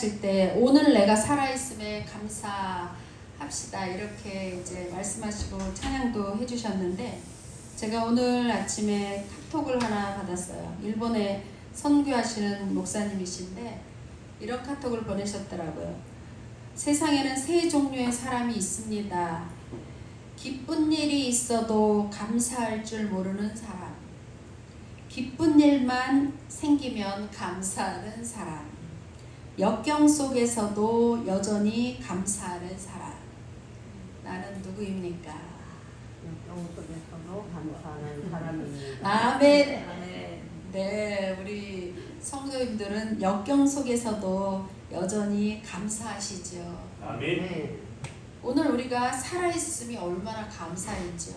찬양하실 때 오늘 내가 살아있음에 감사합시다 이렇게 이제 말씀하시고 찬양도 해주셨는데, 제가 오늘 아침에 카톡을 하나 받았어요. 일본에 선교하시는 목사님이신데 이런 카톡을 보내셨더라고요. 세상에는 세 종류의 사람이 있습니다. 기쁜 일이 있어도 감사할 줄 모르는 사람, 기쁜 일만 생기면 감사하는 사람, 역경 속에서도 여전히 감사하는 사람. 나는 누구입니까? 역경 속에서도 감사하는 사람입니다. 아멘. 네, 우리 성도님들은 역경 속에서도 여전히 감사하시죠. 아멘. 네. 오늘 우리가 살아있음이 얼마나 감사했죠.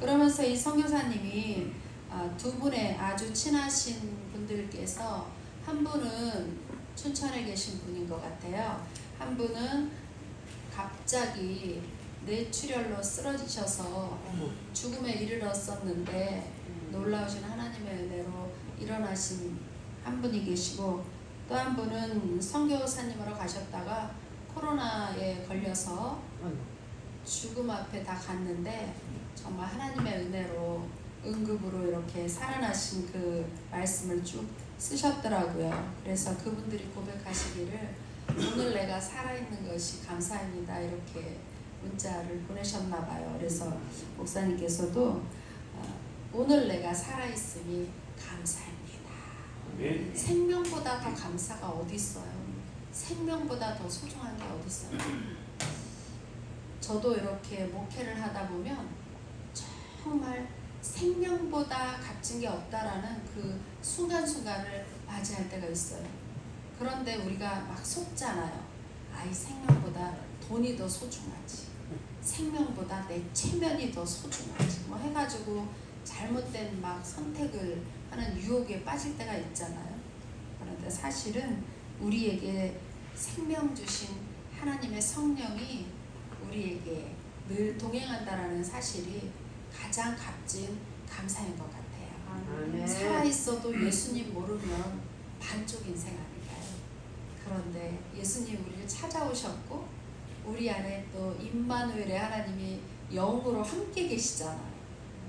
그러면서 이 선교사님이 두 분의 아주 친하신 분들께서, 한 분은 춘천에 계신 분인 것 같아요. 한 분은 갑자기 뇌출혈로 쓰러지셔서 죽음에 이르렀었는데 놀라우신 하나님의 은혜로 일어나신 한 분이 계시고, 또 한 분은 선교사님으로 가셨다가 코로나에 걸려서 죽음 앞에 다 갔는데 정말 하나님의 은혜로 응급으로 이렇게 살아나신 그 말씀을 쭉 쓰셨더라고요. 그래서 그분들이 고백하시기를 오늘 내가 살아있는 것이 감사합니다 이렇게 문자를 보내셨나 봐요. 그래서 목사님께서도 오늘 내가 살아있음이 감사합니다. 아멘. 생명보다 더 감사가 어디 있어요? 생명보다 더 소중한 게 어디 있어요? 저도 이렇게 목회를 하다 보면 정말 생명보다 값진 게 없다라는 그 순간순간을 맞이할 때가 있어요. 그런데 우리가 막 속잖아요. 이 생명보다 돈이 더 소중하지, 생명보다 내 체면이 더 소중하지, 뭐 해가지고 잘못된 막 선택을 하는 유혹에 빠질 때가 있잖아요. 그런데 사실은 우리에게 생명 주신 하나님의 성령이 우리에게 늘 동행한다라는 사실이 가장 값진 감사인 것 같아요. 아멘. 살아있어도 예수님 모르면 반쪽 인생 아닐까요? 그런데 예수님 우리를 찾아오셨고 우리 안에 또 임마누엘의 하나님이 영으로 함께 계시잖아요.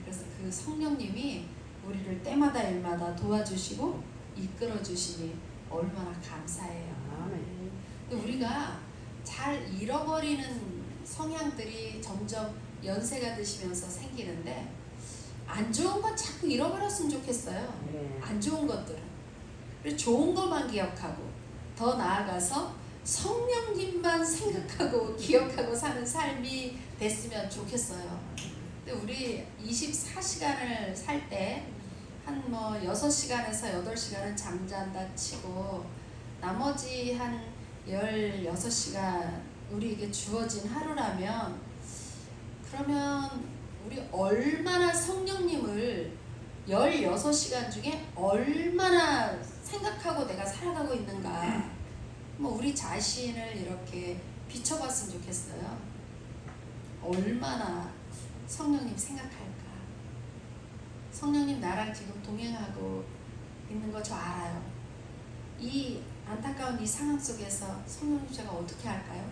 그래서 그 성령님이 우리를 때마다 일마다 도와주시고 이끌어 주시니 얼마나 감사해요. 아멘. 근데 우리가 잘 잃어버리는 성향들이 점점 연세가 드시면서 생기는데, 안 좋은 건 자꾸 잃어버렸으면 좋겠어요. 네. 안 좋은 것들은. 그리고 좋은 것만 기억하고, 더 나아가서 성령님만 생각하고 기억하고 사는 삶이 됐으면 좋겠어요. 근데 우리 24시간을 살 때 한 뭐 6시간에서 8시간은 잠잔다 치고 나머지 한 16시간 우리에게 주어진 하루라면, 그러면 우리 얼마나 성령님을 16시간 중에 얼마나 생각하고 내가 살아가고 있는가, 뭐 우리 자신을 이렇게 비춰봤으면 좋겠어요. 얼마나 성령님 생각할까. 성령님 나랑 지금 동행하고 있는 거 저 알아요. 이 안타까운 이 상황 속에서 성령님 제가 어떻게 할까요?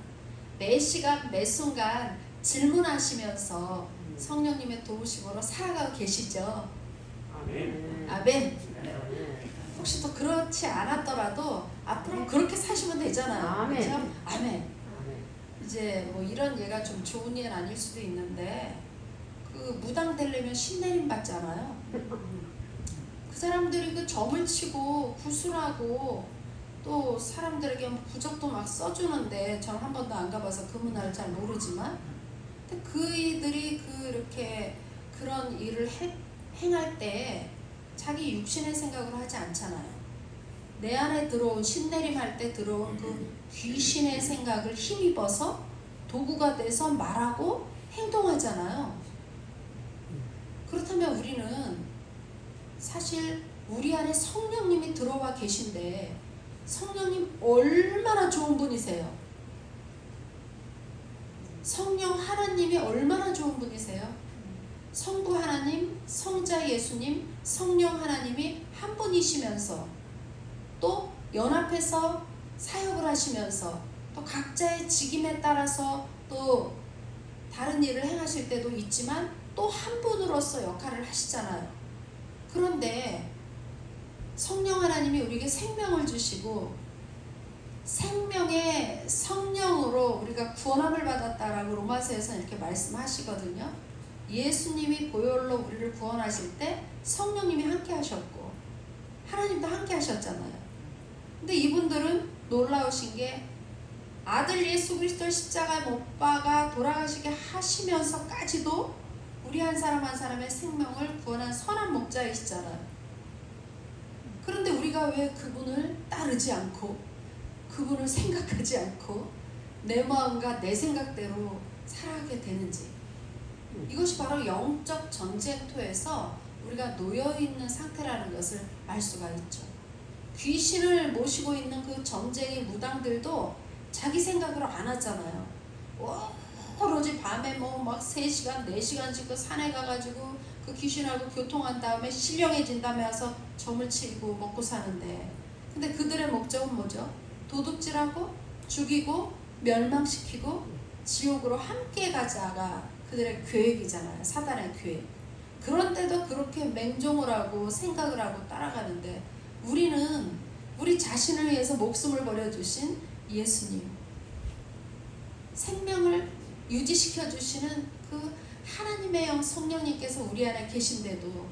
매 시간 매 순간 질문하시면서 성령님의 도우심으로 살아가고 계시죠. 아멘. 아멘. 네. 혹시 또 그렇지 않았더라도 앞으로 그렇게 사시면 되잖아요. 아멘. 그렇죠? 아멘. 아멘. 이제 뭐 이런 예가 좀 좋은 예는 아닐 수도 있는데, 그 무당 되려면 신내림 받잖아요. 그 사람들이 그 점을 치고 구슬하고 또 사람들에게 뭐 부적도 막 써주는데, 전 한 번도 안 가봐서 그 문화를 잘 모르지만, 근데 그이들이 그렇게 그런 일을 행할 때 자기 육신의 생각으로 하지 않잖아요. 내 안에 들어온 신내림 할 때 들어온 그 귀신의 생각을 힘입어서 도구가 돼서 말하고 행동하잖아요. 그렇다면 우리는 사실 우리 안에 성령님이 들어와 계신데, 성령님 얼마나 좋은 분이세요. 성령 하나님이 얼마나 좋은 분이세요. 성부 하나님, 성자 예수님, 성령 하나님이 한 분이시면서 또 연합해서 사역을 하시면서 또 각자의 직임에 따라서 또 다른 일을 행하실 때도 있지만 또 한 분으로서 역할을 하시잖아요. 그런데 성령 하나님이 우리에게 생명을 주시고 생명의 성령으로 우리가 구원함을 받았다라고 로마서에서는 이렇게 말씀하시거든요. 예수님이 보혈로 우리를 구원하실 때 성령님이 함께 하셨고 하나님도 함께 하셨잖아요. 근데 이분들은 놀라우신 게 아들 예수 그리스도를 십자가에 못 박아 돌아가시게 하시면서까지도 우리 한 사람 한 사람의 생명을 구원한 선한 목자이시잖아요. 그런데 우리가 왜 그분을 따르지 않고 그분을 생각하지 않고 내 마음과 내 생각대로 살아가게 되는지, 이것이 바로 영적 전쟁터에서 우리가 놓여있는 상태라는 것을 알 수가 있죠. 귀신을 모시고 있는 그 전쟁의 무당들도 자기 생각으로 안 하잖아요. 오로지 밤에 막 3시간, 4시간씩 그 산에 가가지고 그 귀신하고 교통한 다음에 신령해진다면서 점을 치고 먹고 사는데, 근데 그들의 목적은 뭐죠? 도둑질하고 죽이고 멸망시키고 지옥으로 함께 가자가 그들의 계획이잖아요. 사단의 계획. 그런데도 그렇게 맹종을 하고 생각을 하고 따라가는데, 우리는 우리 자신을 위해서 목숨을 버려주신 예수님, 생명을 유지시켜 주시는 그 하나님의 영 성령님께서 우리 안에 계신데도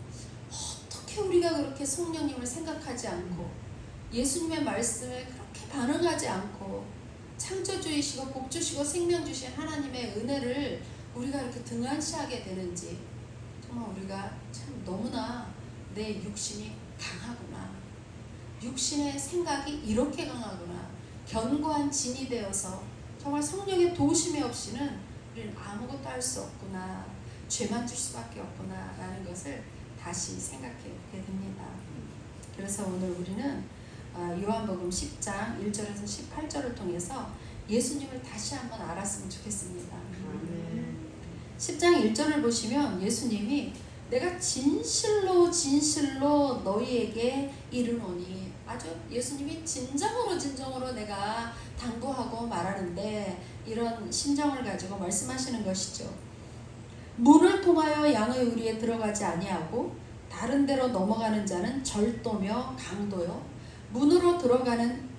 어떻게 우리가 그렇게 성령님을 생각하지 않고 예수님의 말씀에 그렇게 반응하지 않고 창조주이시고 복주시고 생명 주신 하나님의 은혜를 우리가 이렇게 등한시하게 되는지, 정말 우리가 참 너무나 내 육신이 강하구나, 육신의 생각이 이렇게 강하구나, 견고한 진이 되어서 정말 성령의 도우심이 없이는 우리는 아무것도 할 수 없구나, 죄만 줄 수밖에 없구나 라는 것을 다시 생각해 보게 됩니다. 그래서 오늘 우리는 요한복음 10장 1절에서 18절을 통해서 예수님을 다시 한번 알았으면 좋겠습니다. 10장 1절을 보시면 예수님이 내가 진실로 진실로 너희에게 이르노니, 아주 예수님이 진정으로 내가 당부하고 말하는데 이런 심정을 가지고 말씀하시는 것이죠. 문을 통하여 양의 우리에 들어가지 아니하고 다른 데로 넘어가는 자는 절도며 강도요, 문으로 들어가는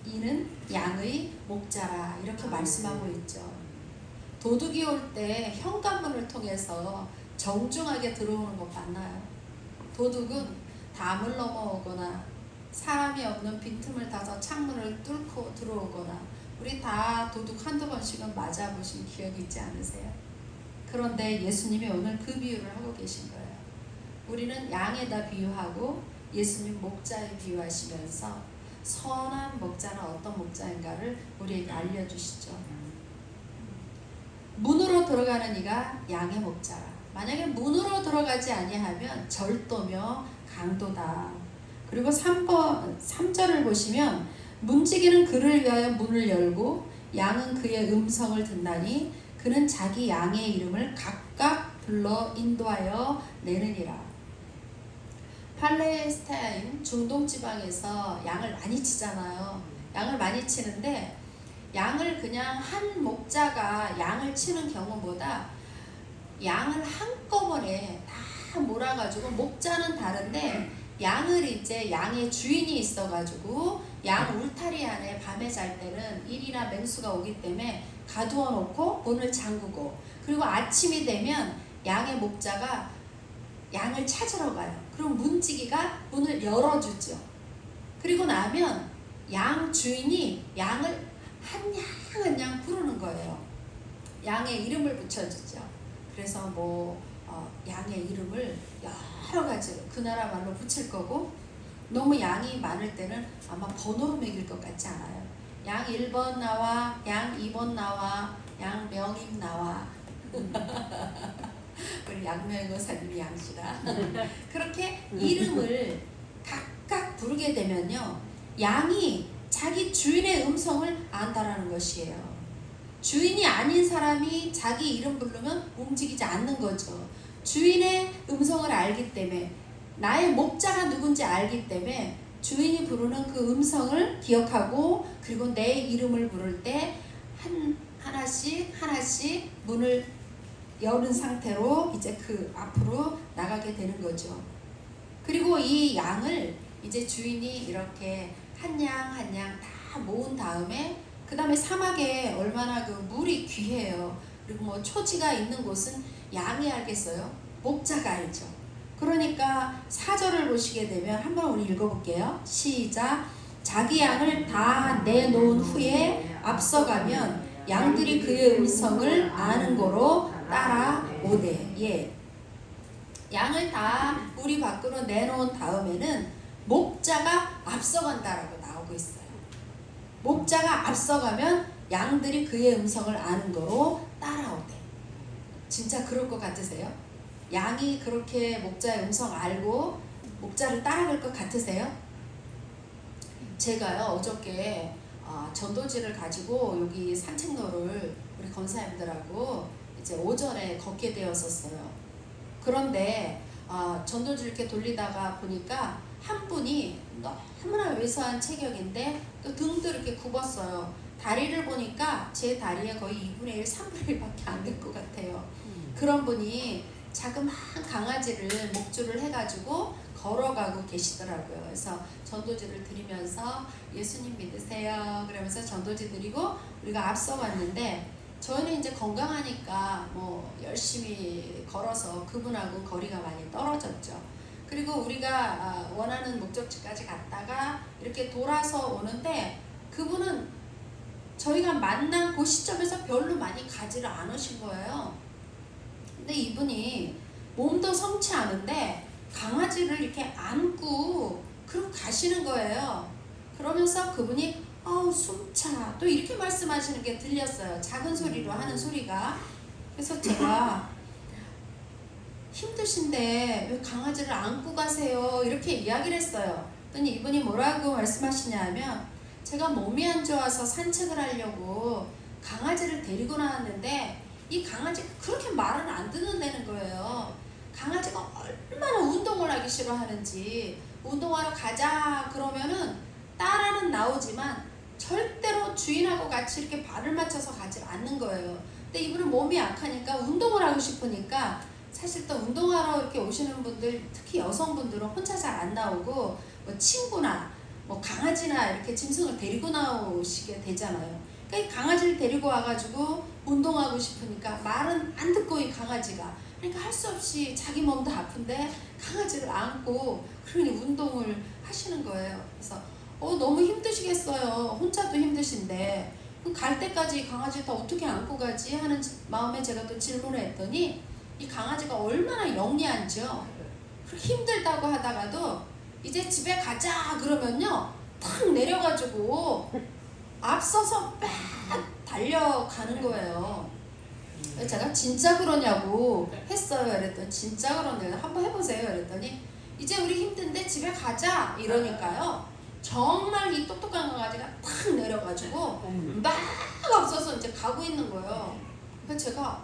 이는 양의 목자라, 이렇게 말씀하고 있죠. 도둑이 올 때 현관문을 통해서 정중하게 들어오는 것 맞나요? 도둑은 담을 넘어오거나 사람이 없는 빈틈을 타서 창문을 뚫고 들어오거나, 우리 다 도둑 한두 번씩은 맞아보신 기억이 있지 않으세요? 그런데 예수님이 오늘 그 비유를 하고 계신 거예요. 우리는 양에다 비유하고 예수님 목자에 비유하시면서 선한 목자는 어떤 목자인가를 우리에게 알려주시죠. 문으로 들어가는 이가 양의 목자라. 만약에 문으로 들어가지 아니하면 절도며 강도다. 그리고 3절을 보시면 문지기는 그를 위하여 문을 열고 양은 그의 음성을 듣나니 그는 자기 양의 이름을 각각 불러 인도하여 내느니라. 팔레스타인 중동 지방에서 양을 많이 치잖아요. 양을 많이 치는데 양을 그냥 한 목자가 양을 치는 경우보다 양을 한꺼번에 다 몰아가지고, 목자는 다른데 양을 이제 양의 주인이 있어가지고 양 울타리 안에 밤에 잘 때는 일이나 맹수가 오기 때문에 가두어 놓고 문을 잠그고, 그리고 아침이 되면 양의 목자가 양을 찾으러 가요. 그럼 문지기가 문을 열어주죠. 그리고 나면 양 주인이 양을 한 양 한 양 부르는 거예요. 양의 이름을 붙여주죠. 그래서 양의 이름을 여러 가지로 그 나라 말로 붙일 거고, 너무 양이 많을 때는 아마 번호로 매길 것 같지 않아요. 양 1번 나와, 양 2번 나와, 양 명임 나와. 우리 양명의사님이 양씨라. 그렇게 이름을 각각 부르게 되면요, 양이 자기 주인의 음성을 안다라는 것이에요. 주인이 아닌 사람이 자기 이름 부르면 움직이지 않는 거죠. 주인의 음성을 알기 때문에, 나의 목자가 누군지 알기 때문에 주인이 부르는 그 음성을 기억하고 그리고 내 이름을 부를 때 하나씩 문을 열은 상태로 이제 그 앞으로 나가게 되는 거죠. 그리고 이 양을 이제 주인이 이렇게 한 양 한 양 다 모은 다음에 그 다음에 사막에 얼마나 그 물이 귀해요. 그리고 뭐 초지가 있는 곳은 양이 알겠어요? 목자가 알죠. 그러니까 4절을 보시게 되면 한번 우리 읽어볼게요. 시작. 자기 양을 다 내놓은 후에 앞서가면 양들이 그의 음성을 아는 거로 따라오되. 예. 양을 다 우리 밖으로 내놓은 다음에는 목자가 앞서간다라고 나오고 있어요. 목자가 앞서가면 양들이 그의 음성을 아는 거로 따라오대. 진짜 그럴 것 같으세요? 양이 그렇게 목자의 음성 알고 목자를 따라갈 것 같으세요? 제가요 어저께 전도지를 가지고 여기 산책로를 우리 권사님들하고 이제 오전에 걷게 되었었어요. 그런데 전도지 이렇게 돌리다가 보니까 한 분이 너무나 왜소한 체격인데 또 등도 이렇게 굽었어요. 다리를 보니까 제 다리에 거의 2분의 1, 3분의 1밖에 안 될 것 같아요. 그런 분이 자그마한 강아지를 목줄을 해가지고 걸어가고 계시더라고요. 그래서 전도지를 드리면서 예수님 믿으세요 그러면서 전도지 드리고 우리가 앞서갔는데 저희는 이제 건강하니까 뭐 열심히 걸어서 그분하고 거리가 많이 떨어졌죠. 그리고 우리가 원하는 목적지까지 갔다가 이렇게 돌아서 오는데 그분은 저희가 만난 그 시점에서 별로 많이 가지를 않으신 거예요. 근데 이분이 몸도 성치 않은데 강아지를 이렇게 안고 그러고 가시는 거예요. 그러면서 그분이 숨차 또 이렇게 말씀하시는 게 들렸어요. 작은 소리로 하는 소리가. 그래서 제가 힘드신데 왜 강아지를 안고 가세요? 이렇게 이야기를 했어요. 그랬더니 이분이 뭐라고 말씀하시냐면 제가 몸이 안 좋아서 산책을 하려고 강아지를 데리고 나왔는데 이 강아지가 그렇게 말을 안 듣는다는 거예요. 강아지가 얼마나 운동을 하기 싫어하는지 운동하러 가자 그러면은 따라는 나오지만 절대로 주인하고 같이 이렇게 발을 맞춰서 가지 않는 거예요. 근데 이분은 몸이 약하니까 운동을 하고 싶으니까 사실 또 운동하러 이렇게 오시는 분들 특히 여성분들은 혼자 잘 안 나오고 뭐 친구나 뭐 강아지나 이렇게 짐승을 데리고 나오시게 되잖아요. 그러니까 이 강아지를 데리고 와가지고 운동하고 싶으니까 말은 안 듣고 이 강아지가 그러니까 할 수 없이 자기 몸도 아픈데 강아지를 안고 그러니 운동을 하시는 거예요. 그래서 너무 힘드시겠어요. 혼자도 힘드신데 갈 때까지 강아지를 다 어떻게 안고 가지 하는 마음에 제가 또 질문을 했더니 이 강아지가 얼마나 영리한지요. 힘들다고 하다가도 이제 집에 가자 그러면요 탁 내려가지고 앞서서 막 달려가는 거예요. 제가 진짜 그러냐고 했어요. 그랬더니 진짜 그러네요. 한번 해보세요. 그랬더니 이제 우리 힘든데 집에 가자 이러니까요. 정말 이 똑똑한 강아지가 탁 내려가지고 막 앞서서 이제 가고 있는 거예요. 그래서 제가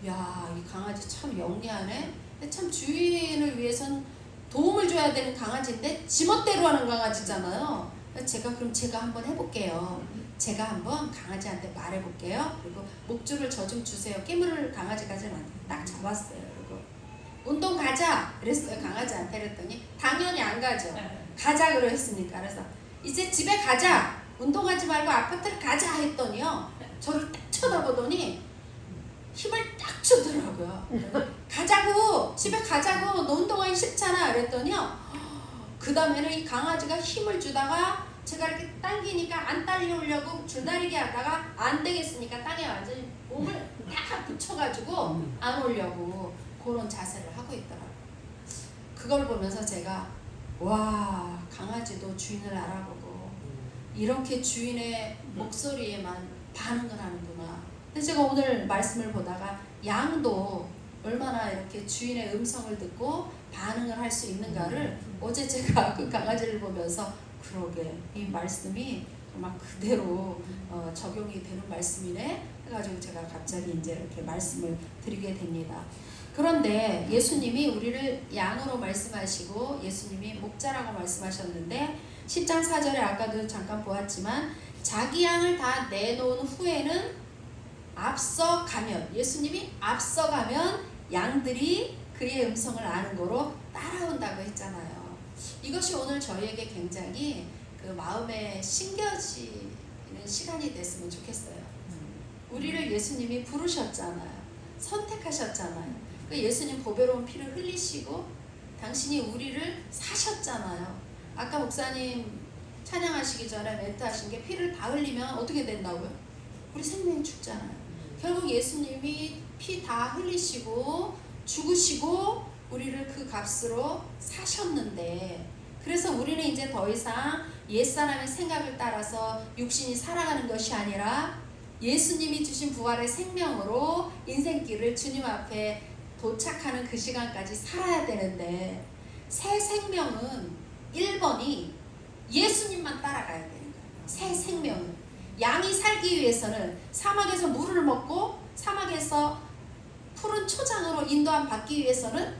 야, 이 강아지 참 영리하네. 근데 참 주인을 위해선 도움을 줘야 되는 강아지인데 지멋대로 하는 강아지잖아요. 그럼 제가 한번 해볼게요. 제가 한번 강아지한테 말해볼게요. 그리고 목줄을 저 좀 주세요. 깨물을 강아지까지는 딱 잡았어요. 그리고 운동 가자 그랬어요. 강아지한테. 그랬더니 당연히 안 가죠. 가자 그랬으니까. 그래서 이제 집에 가자. 운동하지 말고 아파트를 가자 했더니요. 저를 딱 쳐다보더니 힘을 딱 주더라고요. 가자고 집에 가자고 너 운동하기 싫잖아 그랬더니요. 그 다음에는 이 강아지가 힘을 주다가 제가 이렇게 당기니까 안 딸려오려고 줄다리기 하다가 안 되겠으니까 땅에 완전히 몸을 딱 붙여가지고 안 오려고 그런 자세를 하고 있더라고요. 그걸 보면서 제가 와 강아지도 주인을 알아보고 이렇게 주인의 목소리에만 반응을 하는구나. 근데 제가 오늘 말씀을 보다가 양도 얼마나 이렇게 주인의 음성을 듣고 반응을 할 수 있는가를 어제 제가 그 강아지를 보면서 그러게 이 말씀이 정말 그대로 적용이 되는 말씀이네 해가지고 제가 갑자기 이제 이렇게 말씀을 드리게 됩니다. 그런데 예수님이 우리를 양으로 말씀하시고 예수님이 목자라고 말씀하셨는데 10장 4절에 아까도 잠깐 보았지만 자기 양을 다 내놓은 후에는 앞서가면 예수님이 앞서가면 양들이 그의 음성을 아는 거로 따라온다고 했잖아요. 이것이 오늘 저희에게 굉장히 그 마음에 심겨지는 시간이 됐으면 좋겠어요. 우리를 예수님이 부르셨잖아요. 선택하셨잖아요. 그 예수님 보배로운 피를 흘리시고 당신이 우리를 사셨잖아요. 아까 목사님 찬양하시기 전에 멘트하신 게 피를 다 흘리면 어떻게 된다고요? 우리 생명이 죽잖아요. 결국 예수님이 피 다 흘리시고 죽으시고 우리를 그 값으로 사셨는데 그래서 우리는 이제 더 이상 옛사람의 생각을 따라서 육신이 살아가는 것이 아니라 예수님이 주신 부활의 생명으로 인생길을 주님 앞에 도착하는 그 시간까지 살아야 되는데 새 생명은 1번이 예수님만 따라가야 되는 거예요. 새 생명은 양이 살기 위해서는 사막에서 물을 먹고 사막에서 푸른 초장으로 인도함 받기 위해서는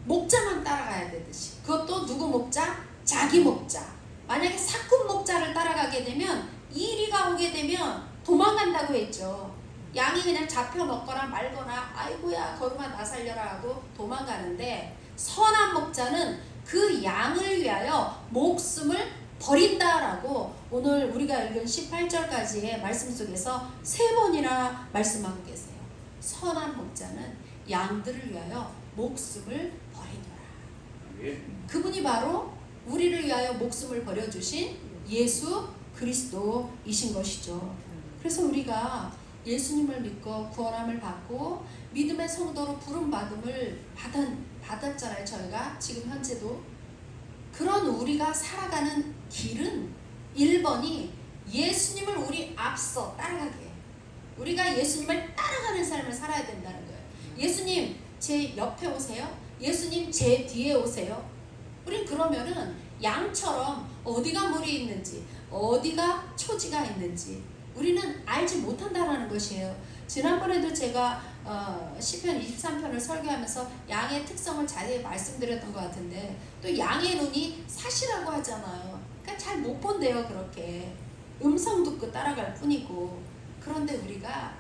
목자만 따라가야 되듯이 그것도 누구 목자? 자기 목자. 만약에 사꾼 목자를 따라가게 되면 이리가 오게 되면 도망간다고 했죠. 양이 그냥 잡혀 먹거나 말거나 아이고야 거루마 나 살려라 하고 도망가는데 선한 목자는 그 양을 위하여 목숨을 버린다라고 오늘 우리가 읽은 18절까지의 말씀 속에서 3번이나 말씀하고 계세요. 선한 목자는 양들을 위하여 목숨을 버리노라. 그분이 바로 우리를 위하여 목숨을 버려주신 예수 그리스도이신 것이죠. 그래서 우리가 예수님을 믿고 구원함을 받고 믿음의 성도로 부름받음을 받았잖아요. 저희가 지금 현재도. 그런 우리가 살아가는 길은 1번이 예수님을 우리 앞서 따라가게. 우리가 예수님을 따라가는 삶을 살아야 된다는 거예요. 예수님 제 옆에 오세요. 예수님 제 뒤에 오세요. 우린 그러면은 양처럼 어디가 물이 있는지 어디가 초지가 있는지 우리는 알지 못한다라는 것이에요. 지난번에도 제가 시편 23편을 설교하면서 양의 특성을 자세히 말씀드렸던 것 같은데 또 양의 눈이 사시라고 하잖아요. 그러니까 잘 못 본대요. 그렇게 음성 듣고 따라갈 뿐이고. 그런데 우리가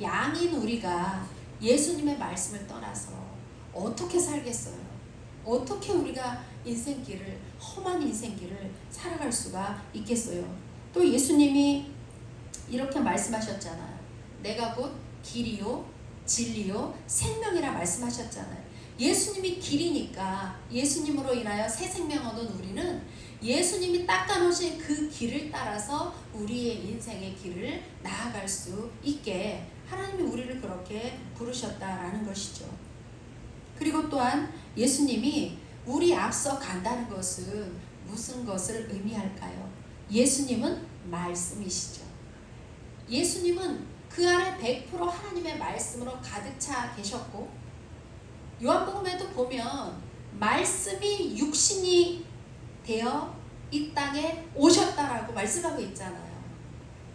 양인 우리가 예수님의 말씀을 떠나서 어떻게 살겠어요? 어떻게 우리가 인생길을 험한 인생길을 살아갈 수가 있겠어요? 또 예수님이 이렇게 말씀하셨잖아요. 내가 곧 길이요 진리요 생명이라 말씀하셨잖아요. 예수님이 길이니까 예수님으로 인하여 새 생명 얻은 우리는 예수님이 닦아놓으신 그 길을 따라서 우리의 인생의 길을 나아갈 수 있게 하나님이 우리를 그렇게 부르셨다라는 것이죠. 그리고 또한 예수님이 우리 앞서 간다는 것은 무슨 것을 의미할까요? 예수님은 말씀이시죠. 예수님은 그 안에 100% 하나님의 말씀으로 가득 차 계셨고 요한복음에도 보면 말씀이 육신이 되어 이 땅에 오셨다라고 말씀하고 있잖아요.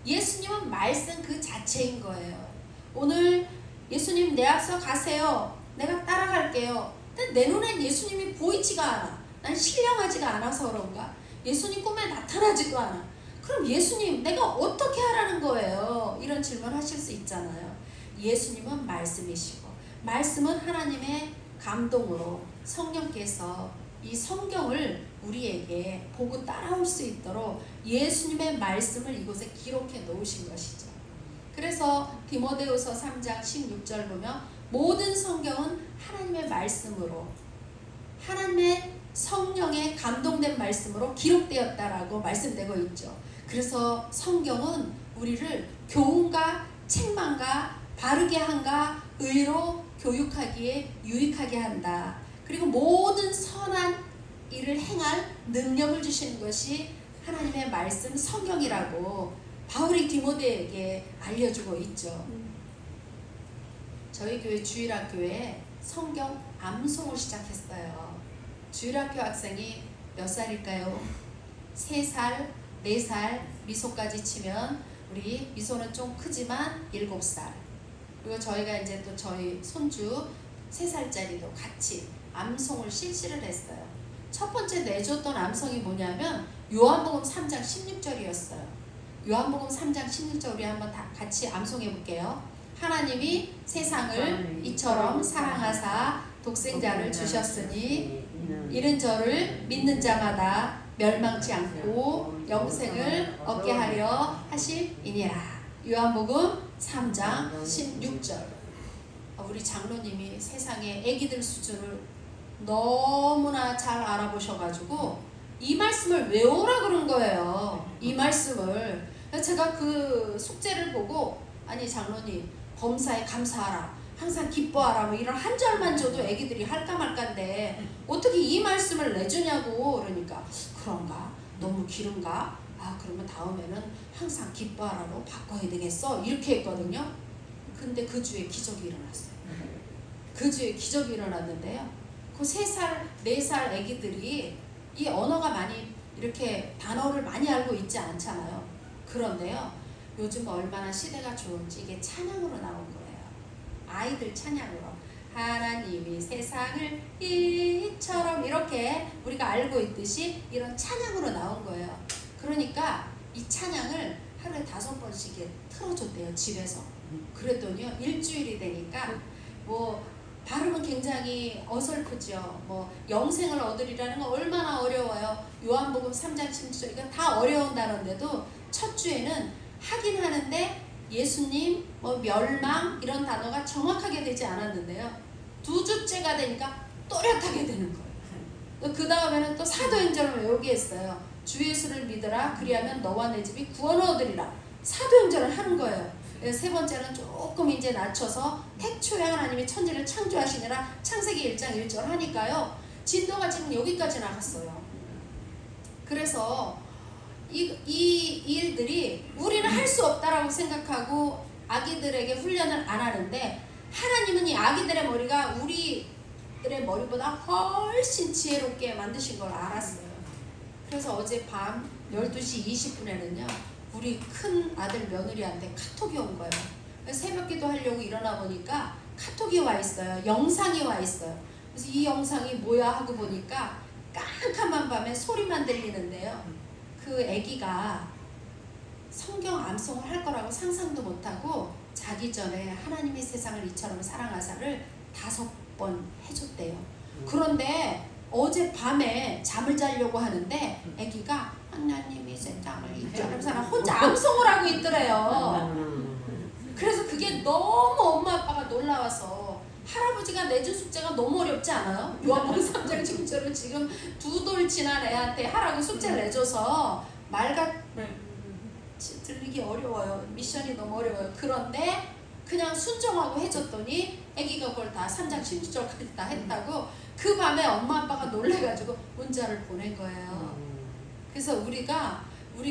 예수님은 말씀 그 자체인 거예요. 오늘 예수님 내 앞서 가세요. 내가 따라갈게요. 근데 내 눈엔 예수님이 보이지가 않아. 난 신령하지가 않아서 그런가? 예수님 꿈에 나타나지도 않아. 그럼 예수님 내가 어떻게 하라는 거예요? 이런 질문 하실 수 있잖아요. 예수님은 말씀이시고 말씀은 하나님의 감동으로 성령께서 이 성경을 우리에게 보고 따라올 수 있도록 예수님의 말씀을 이곳에 기록해 놓으신 것이죠. 그래서 디모데후서 3장 16절 보면 모든 성경은 하나님의 말씀으로 하나님의 성령의 감동된 말씀으로 기록되었다라고 말씀되고 있죠. 그래서 성경은 우리를 교훈과 책망과 바르게 한가 의로 교육하기에 유익하게 한다. 그리고 모든 선한 일을 행할 능력을 주시는 것이 하나님의 말씀 성경이라고 바울이 디모데에게 알려주고 있죠. 저희 교회 주일학교에 성경 암송을 시작했어요. 주일학교 학생이 몇 살일까요? 3살, 4살, 미소까지 치면 우리 미소는 좀 크지만 7살. 그리고 저희가 이제 또 저희 손주 3살짜리도 같이 암송을 실시를 했어요. 첫 번째 내줬던 암송이 뭐냐면 요한복음 3장 16절이었어요. 요한복음 3장 16절 우리 한번 다 같이 암송해 볼게요. 하나님이 세상을 이처럼 사랑하사 독생자를 주셨으니 이는 저를 믿는 자마다 멸망치 않고 영생을 얻게 하려 하심이니라. 요한복음 3장 16절. 우리 장로님이 세상의 애기들 수준을 너무나 잘 알아보셔가지고 이 말씀을 외우라 그런 거예요. 이 말씀을. 제가 그 숙제를 보고 아니 장로님 범사에 감사하라, 항상 기뻐하라, 뭐 이런 한 절만 줘도 애기들이 할까 말까인데 어떻게 이 말씀을 내주냐고. 그러니까 그런가? 너무 길은가? 아 그러면 다음에는 항상 기뻐하라로 바꿔야 되겠어, 이렇게 했거든요. 근데 그 주에 기적이 일어났어요. 그 주에 기적이 일어났는데요, 그 3살, 4살 애기들이 이 언어가 많이 이렇게 단어를 많이 알고 있지 않잖아요. 그런데요, 요즘 얼마나 시대가 좋은지 이게 찬양으로 나온 거예요. 아이들 찬양으로. 하나님이 세상을 이처럼, 이렇게 우리가 알고 있듯이 이런 찬양으로 나온 거예요. 그러니까 이 찬양을 하루에 5번씩 틀어줬대요, 집에서. 그랬더니요, 일주일이 되니까 뭐 발음은 굉장히 어설프죠. 뭐 영생을 얻으리라는 건 얼마나 어려워요. 요한복음 3장 16절 이건 다 어려운 단어인데도 첫 주에는 하긴 하는데 예수님, 뭐 멸망 이런 단어가 정확하게 되지 않았는데요. 2주째가 되니까 또렷하게 되는 거예요. 그 다음에는 또 사도행전을 외우게 했어요. 주 예수를 믿으라, 그리하면 너와 내 집이 구원을 얻으리라. 사도행전을 하는 거예요. 3번째는 조금 이제 낮춰서 태초에 하나님이 천지를 창조하시니라 창세기 1장 1절 하니까요, 진도가 지금 여기까지 나갔어요. 그래서 이 일들이 우리는 할 수 없다라고 생각하고 아기들에게 훈련을 안 하는데, 하나님은 이 아기들의 머리가 우리들의 머리보다 훨씬 지혜롭게 만드신 걸 알았어요. 그래서 어제 밤 12시 20분에는요 우리 큰 아들 며느리한테 카톡이 온 거예요. 새벽 기도 하려고 일어나 보니까 카톡이 와 있어요. 영상이 와 있어요. 그래서 이 영상이 뭐야 하고 보니까 깜깜한 밤에 소리만 들리는데요, 그 아기가 성경 암송을 할 거라고 상상도 못하고 자기 전에 하나님이 세상을 이처럼 사랑하사를 5번 해줬대요. 그런데 어제 밤에 잠을 자려고 하는데 아기가 하나님이 세상을 이처럼 사랑 혼자 암송을 하고 있더래요. 그래서 그게 너무 엄마 아빠가 놀라워서, 할아버지가 내준 숙제가 너무 어렵지 않아요? 요한복음 3장 10절을 지금 2돌 지난 애한테 하라고 숙제를 내줘서 말같이 들리기 어려워요. 미션이 너무 어려워요. 그런데 그냥 순종하고 해줬더니 아기가 그걸 다 3장 16절까지 다 했다고 그 밤에 엄마 아빠가 놀래가지고 문자를 보낸 거예요. 그래서 우리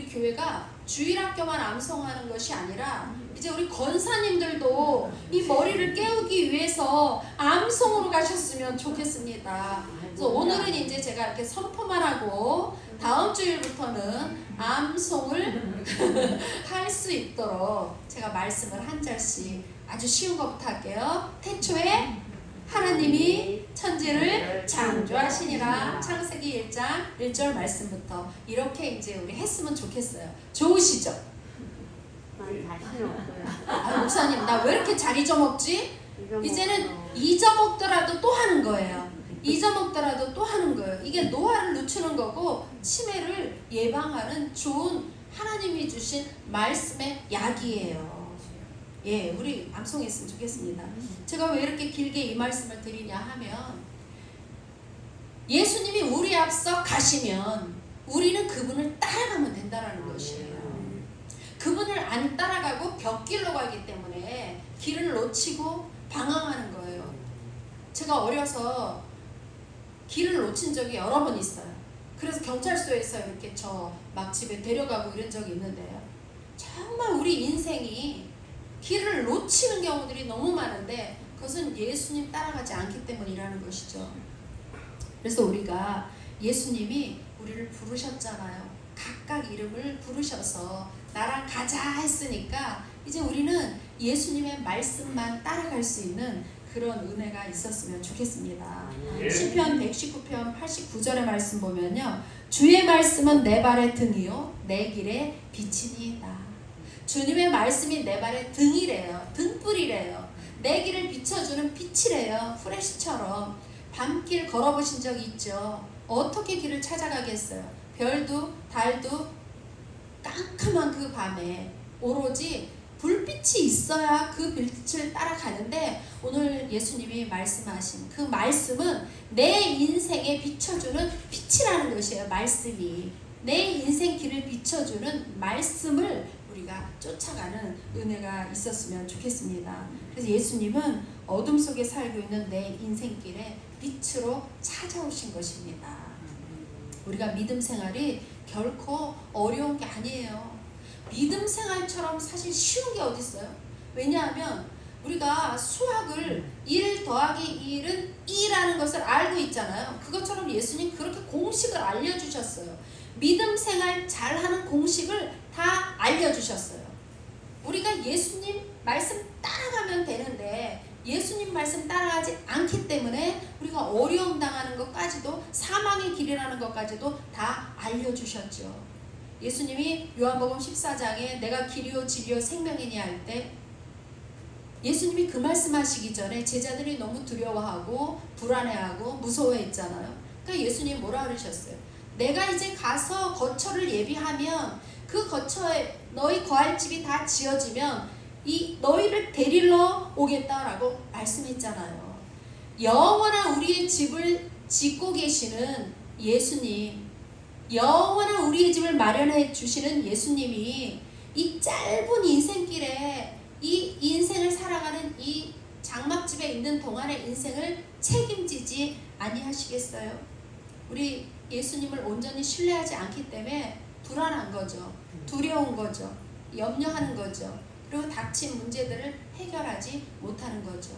교회가 주일학교만 암송하는 것이 아니라 이제 우리 권사님들도 이 머리를 깨우기 위해서 암송으로 가셨으면 좋겠습니다. 그래서 오늘은 이제 제가 이렇게 선포만 하고 다음 주일부터는 암송을 할 수 있도록 제가 말씀을 한 절씩 아주 쉬운 것부터 할게요. 태초에 하나님이 천지를 창조하시니라. 창세기 1장 1절 말씀부터 이렇게 이제 우리 했으면 좋겠어요. 좋으시죠? 자신 없어요. 아, 목사님 나 왜 이렇게 잘 잊어먹지? 이제는 잊어먹더라도 또 하는 거예요. 잊어먹더라도 또 하는 거예요. 이게 노화를 늦추는 거고 치매를 예방하는 좋은 하나님이 주신 말씀의 약이에요. 예, 우리 암송했으면 좋겠습니다. 제가 왜 이렇게 길게 이 말씀을 드리냐 하면, 예수님이 우리 앞서 가시면 우리는 그분을 따라가면 된다라는 것이에요. 그분을 안 따라가고 벽길로 가기 때문에 길을 놓치고 방황하는 거예요. 제가 어려서 길을 놓친 적이 여러 번 있어요. 그래서 경찰서에서 이렇게 저 막 집에 데려가고 이런 적이 있는데요, 정말 우리 인생이 길을 놓치는 경우들이 너무 많은데 그것은 예수님 따라가지 않기 때문이라는 것이죠. 그래서 우리가 예수님이 우리를 부르셨잖아요. 각각 이름을 부르셔서 나랑 가자 했으니까 이제 우리는 예수님의 말씀만 따라갈 수 있는 그런 은혜가 있었으면 좋겠습니다. 시편 119편 89절의 말씀 보면요. 주의 말씀은 내 발의 등이요 내 길의 빛이니이다. 주님의 말씀이 내 발의 등이래요. 등불이래요. 내 길을 비춰주는 빛이래요. 후레쉬처럼. 밤길 걸어보신 적 있죠? 어떻게 길을 찾아가겠어요? 별도 달도 깜깜한 그 밤에 오로지 불빛이 있어야 그 빛을 따라가는데, 오늘 예수님이 말씀하신 그 말씀은 내 인생에 비춰주는 빛이라는 것이에요. 말씀이 내 인생 길을 비춰주는 말씀을 우리가 쫓아가는 은혜가 있었으면 좋겠습니다. 그래서 예수님은 어둠 속에 살고 있는 내 인생길에 빛으로 찾아오신 것입니다. 우리가 믿음 생활이 결코 어려운 게 아니에요. 믿음 생활처럼 사실 쉬운 게 어디 있어요? 왜냐하면 우리가 수학을 1 더하기 1은 2라는 것을 알고 있잖아요. 그것처럼 예수님 그렇게 공식을 알려주셨어요. 믿음 생활 잘하는 공식을 다 알려주셨어요. 우리가 예수님 말씀 따라가면 되는데 예수님 말씀 따라가지 않기 때문에 우리가 어려움 당하는 것까지도, 사망의 길이라는 것까지도 다 알려주셨죠. 예수님이 요한복음 14장에 내가 길이요 진리요 생명이니 할 때 예수님이 그 말씀하시기 전에 제자들이 너무 두려워하고 불안해하고 무서워했잖아요. 그러니까 예수님 뭐라 그러셨어요? 내가 이제 가서 거처를 예비하면 그 거처에 너희 거할 집이 다 지어지면 이 너희를 데리러 오겠다라고 말씀했잖아요. 영원한 우리의 집을 짓고 계시는 예수님, 영원한 우리의 집을 마련해 주시는 예수님이 이 짧은 인생길에 이 인생을 살아가는 이 장막집에 있는 동안의 인생을 책임지지 아니하시겠어요? 우리 예수님을 온전히 신뢰하지 않기 때문에 불안한 거죠. 두려운 거죠. 염려하는 거죠. 그리고 닥친 문제들을 해결하지 못하는 거죠.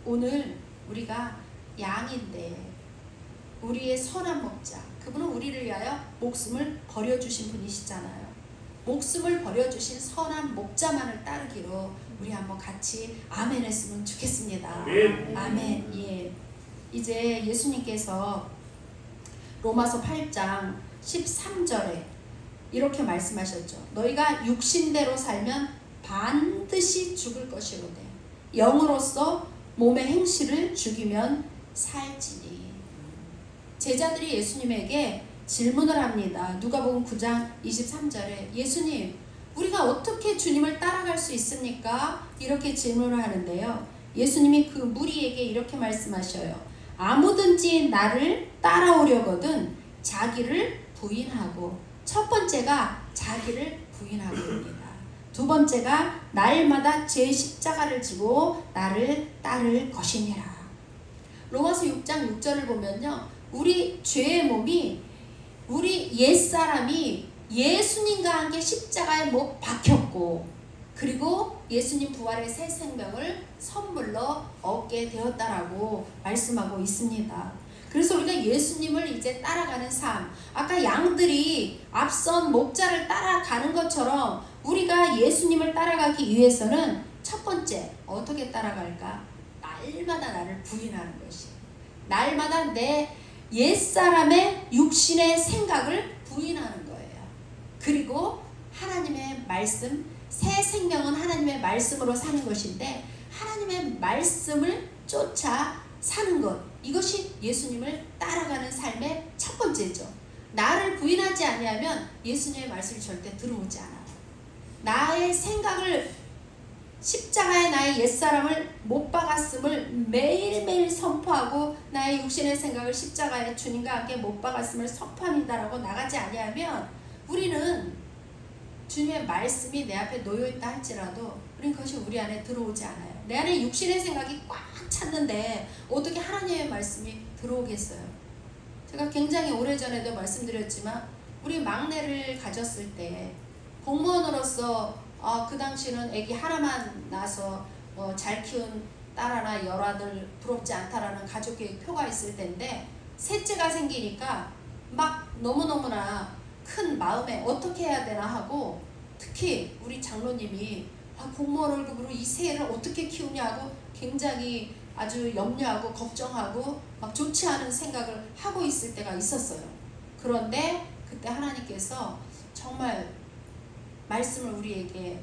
오늘 우리가 양인데 우리의 선한 목자, 그분은 우리를 위하여 목숨을 버려주신 분이시잖아요. 목숨을 버려주신 선한 목자만을 따르기로 우리 한번 같이 아멘 했으면 좋겠습니다. 아멘. 아멘. 예. 이제 예수님께서 로마서 8장 13절에 이렇게 말씀하셨죠. 너희가 육신대로 살면 반드시 죽을 것이로되 영으로서 몸의 행실을 죽이면 살지니. 제자들이 예수님에게 질문을 합니다. 누가복음 9장 23절에 예수님, 우리가 어떻게 주님을 따라갈 수 있습니까? 이렇게 질문을 하는데요. 예수님이 그 무리에게 이렇게 말씀하셔요. 아무든지 나를 따라오려거든 자기를 부인하고, 첫 번째가 자기를 부인하고입니다. 두 번째가 날마다 제 십자가를 지고 나를 따를 것이니라. 로마서 6장 6절을 보면요, 우리 죄의 몸이, 우리 옛사람이 예수님과 함께 십자가에 못 박혔고, 그리고 예수님 부활의 새 생명을 선물로 얻게 되었다라고 말씀하고 있습니다. 그래서 우리가 예수님을 이제 따라가는 삶, 아까 양들이 앞선 목자를 따라가는 것처럼 우리가 예수님을 따라가기 위해서는 첫 번째 어떻게 따라갈까? 날마다 나를 부인하는 것이, 날마다 내 옛사람의 육신의 생각을 부인하는 거예요. 그리고 하나님의 말씀, 새 생명은 하나님의 말씀으로 사는 것인데 하나님의 말씀을 쫓아 사는 것, 이것이 예수님을 따라가는 삶의 첫 번째죠. 나를 부인하지 아니하면 예수님의 말씀이 절대 들어오지 않아요. 나의 생각을, 십자가에 나의 옛사람을 못 박았음을 매일매일 선포하고 나의 육신의 생각을 십자가에 주님과 함께 못 박았음을 선포합니다라고 나가지 아니하면 우리는 주님의 말씀이 내 앞에 놓여있다 할지라도 우리는 그것이 우리 안에 들어오지 않아요. 내 안에 육신의 생각이 꽉 찼는데 어떻게 하나님의 말씀이 들어오겠어요? 제가 굉장히 오래전에도 말씀드렸지만 우리 막내를 가졌을 때 공무원으로서 그 당시는 아기 하나만 낳아서 잘 키운 딸 하나 열아들 부럽지 않다라는 가족의 표가 있을 텐데, 셋째가 생기니까 막 너무너무나 큰 마음에 어떻게 해야 되나 하고, 특히 우리 장로님이 공무원 월급으로 이 세 애를 어떻게 키우냐고 굉장히 아주 염려하고 걱정하고 막 좋지 않은 생각을 하고 있을 때가 있었어요. 그런데 그때 하나님께서 정말 말씀을 우리에게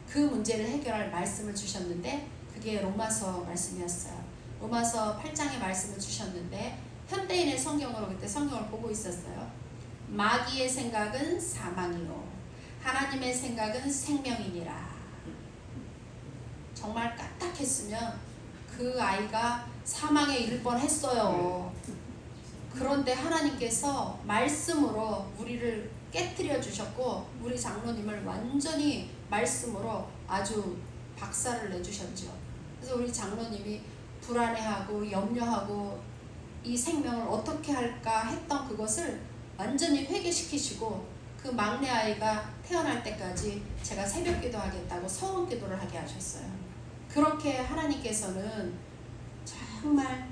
그 문제를 해결할 말씀을 주셨는데 그게 로마서 말씀이었어요. 로마서 8장의 말씀을 주셨는데 현대인의 성경으로 그때 성경을 보고 있었어요. 마귀의 생각은 사망이요 하나님의 생각은 생명이니라. 정말 까딱했으면 그 아이가 사망에 이를 뻔했어요. 그런데 하나님께서 말씀으로 우리를 깨트려 주셨고 우리 장로님을 완전히 말씀으로 아주 박살을 내주셨죠. 그래서 우리 장로님이 불안해하고 염려하고 이 생명을 어떻게 할까 했던 그것을 완전히 회개시키시고 그 막내 아이가 태어날 때까지 제가 새벽 기도하겠다고 서원 기도를 하게 하셨어요. 그렇게 하나님께서는 정말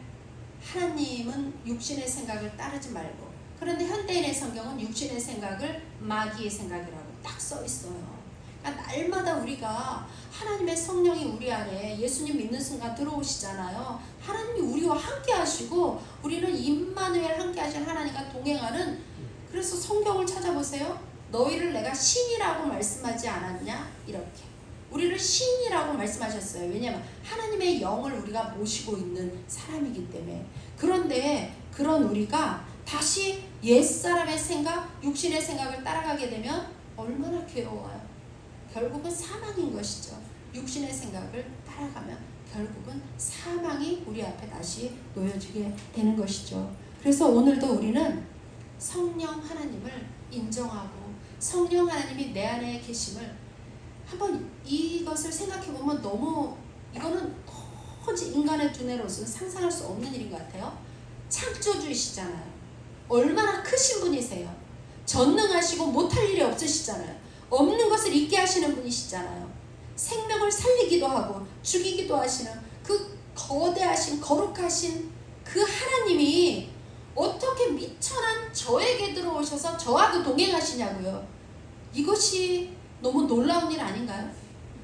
하나님은 육신의 생각을 따르지 말고, 그런데 현대인의 성경은 육신의 생각을 마귀의 생각이라고 딱 써 있어요. 그러니까 날마다 우리가 하나님의 성령이 우리 안에 예수님 믿는 순간 들어오시잖아요. 하나님이 우리와 함께 하시고 우리는 임마누엘 함께 하신 하나님과 동행하는, 그래서 성경을 찾아보세요. 너희를 내가 신이라고 말씀하지 않았냐? 이렇게 우리를 신이라고 말씀하셨어요. 왜냐하면 하나님의 영을 우리가 모시고 있는 사람이기 때문에. 그런데 그런 우리가 다시 옛사람의 생각, 육신의 생각을 따라가게 되면 얼마나 괴로워요. 결국은 사망인 것이죠. 육신의 생각을 따라가면 결국은 사망이 우리 앞에 다시 놓여지게 되는 것이죠. 그래서 오늘도 우리는 성령 하나님을 인정하고 성령 하나님이 내 안에 계심을 한번 이것을 생각해보면 너무, 이거는 도저히 인간의 두뇌로서는 상상할 수 없는 일인 것 같아요. 창조주이시잖아요. 얼마나 크신 분이세요. 전능하시고 못할 일이 없으시잖아요. 없는 것을 있게 하시는 분이시잖아요. 생명을 살리기도 하고 죽이기도 하시는 그 거대하신 거룩하신 그 하나님이 어떻게 미천한 저에게 들어오셔서 저하고 동행하시냐고요. 이것이 너무 놀라운 일 아닌가요?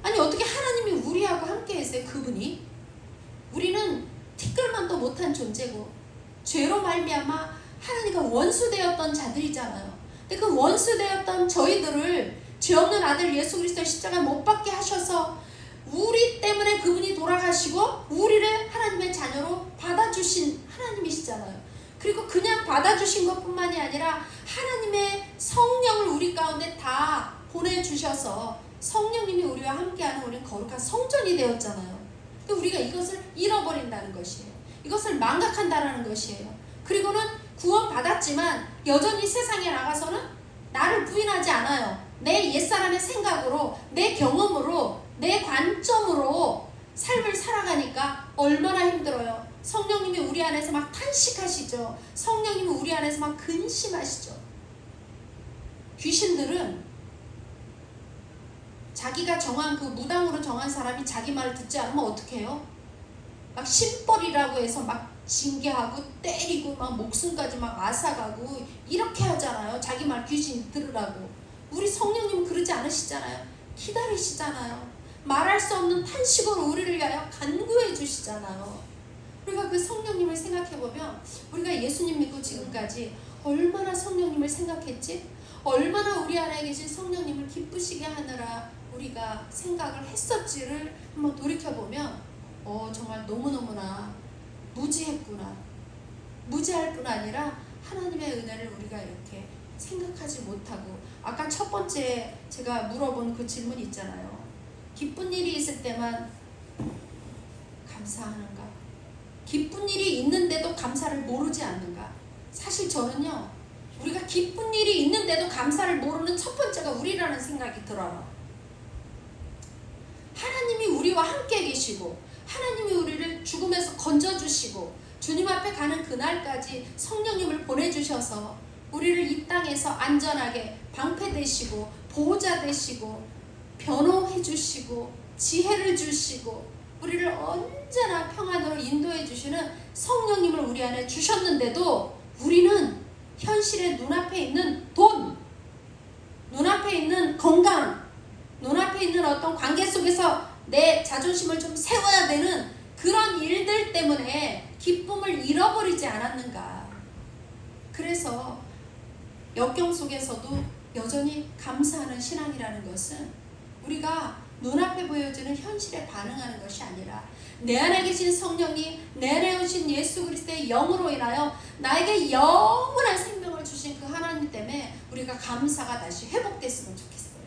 아니 어떻게 하나님이 우리하고 함께 계세요. 그분이. 우리는 티끌만도 못한 존재고 죄로 말미암아 하나님과 원수되었던 자들이잖아요. 근데 그 원수되었던 저희들을 죄 없는 아들 예수 그리스도의 십자가에 못 박게 하셔서 우리 때문에 그분이 돌아가시고 우리를 하나님의 자녀로 받아주신 하나님이시잖아요. 그리고 그냥 받아주신 것뿐만이 아니라 하나님의 성령을 우리 가운데 다 보내주셔서 성령님이 우리와 함께하는 우리는 거룩한 성전이 되었잖아요. 근데 우리가 이것을 잃어버린다는 것이에요. 이것을 망각한다는 것이에요. 그리고는 구원 받았지만 여전히 세상에 나가서는 나를 부인하지 않아요. 내 옛사람의 생각으로, 내 경험으로, 내 관점으로 삶을 살아가니까 얼마나 힘들어요. 성령님이 우리 안에서 막 탄식하시죠. 성령님이 우리 안에서 막 근심하시죠. 귀신들은 자기가 정한 그 무당으로 정한 사람이 자기 말을 듣지 않으면 어떻게 해요? 막 신벌이라고 해서 막 징계하고 때리고 막 목숨까지 막 앗아가고 이렇게 하잖아요. 자기 말 귀신 들으라고. 우리 성령님은 그러지 않으시잖아요. 기다리시잖아요. 말할 수 없는 탄식으로 우리를 위하여 간구해 주시잖아요. 우리가 그 성령님을 생각해보면 우리가 예수님 믿고 지금까지 얼마나 성령님을 생각했지? 얼마나 우리 안에 계신 성령님을 기쁘시게 하느라 우리가 생각을 했었지를 한번 돌이켜보면 정말 너무너무나 무지했구나. 무지할 뿐 아니라 하나님의 은혜를 우리가 이렇게 생각하지 못하고, 아까 첫 번째 제가 물어본 그 질문 있잖아요. 기쁜 일이 있을 때만 감사하는가? 기쁜 일이 있는데도 감사를 모르지 않는가? 사실 저는요, 우리가 기쁜 일이 있는데도 감사를 모르는 첫 번째가 우리라는 생각이 들어요. 하나님이 우리와 함께 계시고 하나님이 우리를 죽음에서 건져주시고 주님 앞에 가는 그날까지 성령님을 보내주셔서 우리를 이 땅에서 안전하게 방패되시고 보호자 되시고 변호해 주시고 지혜를 주시고 우리를 언제나 평안으로 인도해 주시는 성령님을 우리 안에 주셨는데도 우리는 현실의 눈앞에 있는 돈, 눈앞에 있는 건강, 눈앞에 있는 어떤 관계 속에서 내 자존심을 좀 세워야 되는 그런 일들 때문에 기쁨을 잃어버리지 않았는가. 그래서 역경 속에서도 여전히 감사하는 신앙이라는 것은 우리가 눈앞에 보여지는 현실에 반응하는 것이 아니라 내 안에 계신 성령님, 내 안에 오신 예수 그리스도의 영으로 인하여 나에게 영원한 생명을 주신 그 하나님 때문에 우리가 감사가 다시 회복됐으면 좋겠어요.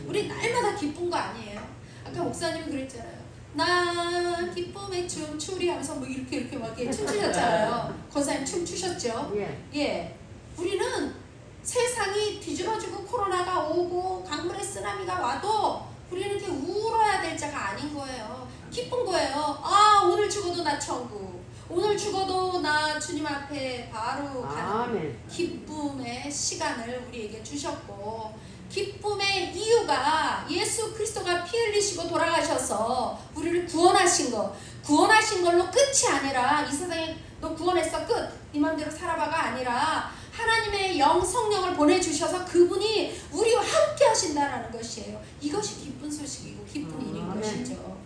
우리 날마다 기쁜 거 아니에요. 아까 목사님이 그랬잖아요. 나 기쁨의 춤 추리 하면서 뭐 이렇게 막 춤추셨잖아요. 권사님 춤추셨죠? 예. 우리는 세상이 뒤집어지고 코로나가 오고 강물의 쓰나미가 와도 우리는 이렇게 울어야 될 자가 아닌 거예요. 기쁜 거예요. 아, 오늘 죽어도 나 천국, 오늘 죽어도 나 주님 앞에 바로 가는 기쁨의 시간을 우리에게 주셨고, 기쁨의 이유가 예수 그리스도가 피 흘리시고 돌아가셔서 우리를 구원하신 거, 구원하신 걸로 끝이 아니라 이 세상에 너 구원했어 끝, 네 맘대로 살아봐가 아니라 하나님의 영 성령을 보내주셔서 그분이 우리와 함께 하신다라는 것이에요. 이것이 기쁜 소식이고 기쁜 일인 것이죠.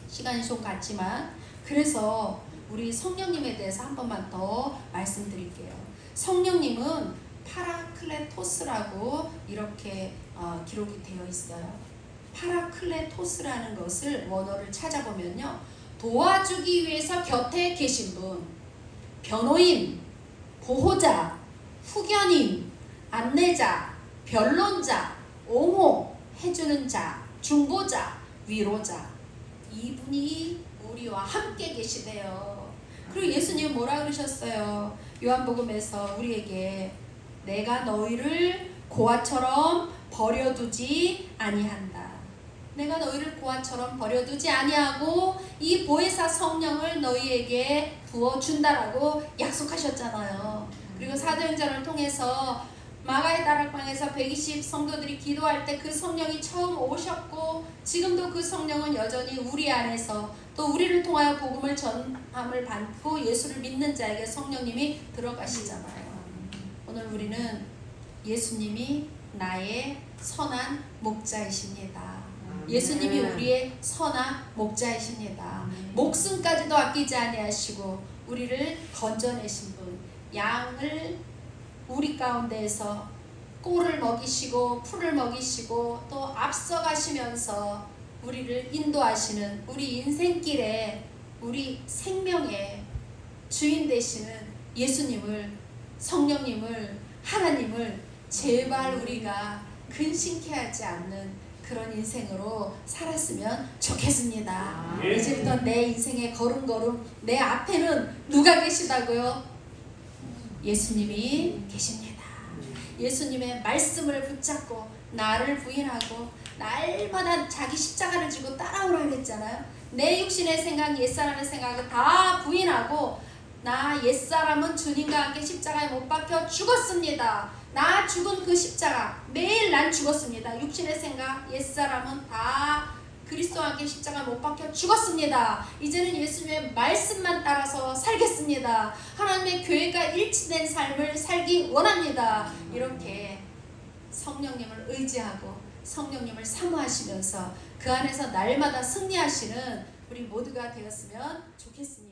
시간이 좀 갔지만 그래서 우리 성령님에 대해서 한 번만 더 말씀드릴게요. 성령님은 파라클레토스라고 이렇게 기록이 되어 있어요. 파라클레토스라는 것을 원어를 찾아보면요, 도와주기 위해서 곁에 계신 분, 변호인, 보호자, 후견인, 안내자, 변론자, 옹호, 해주는 자, 중보자, 위로자, 이분이 우리와 함께 계시대요. 그리고 예수님은 뭐라 그러셨어요? 요한복음에서 우리에게 내가 너희를 고아처럼 버려두지 아니한다. 내가 너희를 고아처럼 버려두지 아니하고 이 보혜사 성령을 너희에게 부어준다라고 약속하셨잖아요. 그리고 사도행전을 통해서 마가의 다락방에서 120 성도들이 기도할 때 그 성령이 처음 오셨고 지금도 그 성령은 여전히 우리 안에서 또 우리를 통하여 복음을 전함을 받고 예수를 믿는 자에게 성령님이 들어가시잖아요. 오늘 우리는 예수님이 나의 선한 목자이십니다. 예수님이 우리의 선한 목자이십니다. 목숨까지도 아끼지 아니하시고 우리를 건져내신 분, 양을 우리 가운데에서 꼴을 먹이시고 풀을 먹이시고 또 앞서가시면서 우리를 인도하시는 우리 인생길에 우리 생명의 주인 되시는 예수님을, 성령님을, 하나님을 제발 우리가 근심케 하지 않는 그런 인생으로 살았으면 좋겠습니다. 이제부터 내 인생의 걸음걸음 내 앞에는 누가 계시다고요? 예수님이 계십니다. 예수님의 말씀을 붙잡고 나를 부인하고 날마다 자기 십자가를 지고 따라오라 그랬잖아요. 내 육신의 생각, 옛사람의 생각을 다 부인하고 나 옛사람은 주님과 함께 십자가에 못 박혀 죽었습니다. 나 죽은 그 십자가 매일 난 죽었습니다. 육신의 생각, 옛사람은 다 그리스도와 함께 십자가 못 박혀 죽었습니다. 이제는 예수님의 말씀만 따라서 살겠습니다. 하나님의 교회가 일치된 삶을 살기 원합니다. 이렇게 성령님을 의지하고 성령님을 사모하시면서 그 안에서 날마다 승리하시는 우리 모두가 되었으면 좋겠습니다.